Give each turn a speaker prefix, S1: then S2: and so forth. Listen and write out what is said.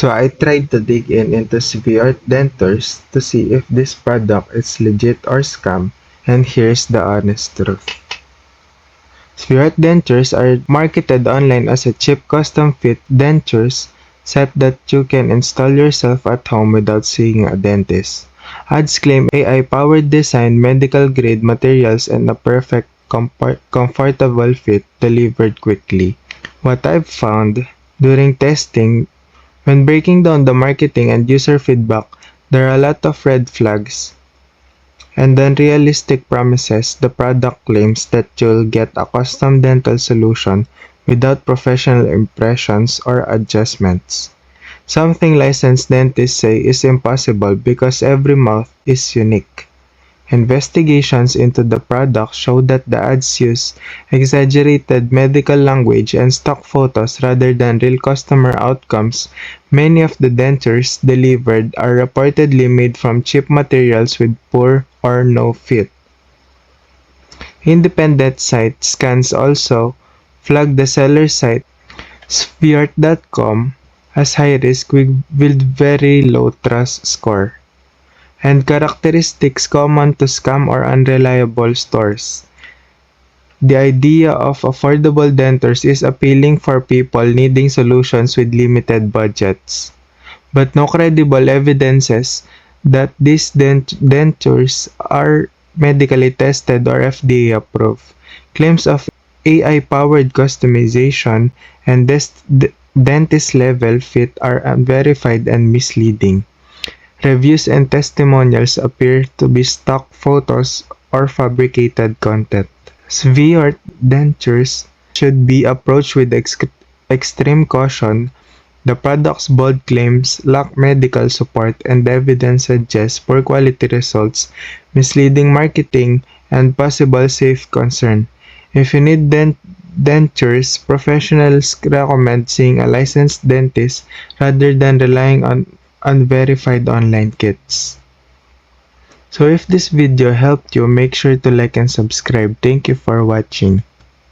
S1: So I tried to dig into Sviart Dentures to see if this product is legit or scam, and here's the honest truth. Sviart Dentures are marketed online as a cheap custom-fit dentures set that you can install yourself at home without seeing a dentist. Ads claim AI-powered design, medical-grade materials, and a perfect, comfortable fit delivered quickly. What I've found during testing, when breaking down the marketing and user feedback, there are a lot of red flags and unrealistic promises. The product claims that you'll get a custom dental solution without professional impressions or adjustments. Something licensed dentists say is impossible because every mouth is unique. Investigations into the product show that the ads use exaggerated medical language and stock photos rather than real customer outcomes. Many of the dentures delivered are reportedly made from cheap materials with poor or no fit. Independent site scans also flag the seller site, Sviart.com, as high risk with very low trust score, and characteristics common to scam or unreliable stores. The idea of affordable dentures is appealing for people needing solutions with limited budgets, but no credible evidences that these dentures are medically tested or FDA approved. Claims of AI-powered customization and dentist-level fit are unverified and misleading. Reviews and testimonials appear to be stock photos or fabricated content. Sviart dentures should be approached with extreme caution. The product's bold claims lack medical support, and evidence suggests poor quality results, misleading marketing, and possible safety concern. If you need dentures, professionals recommend seeing a licensed dentist rather than relying on unverified online kits. So if this video helped you, make sure to like and subscribe. Thank you for watching.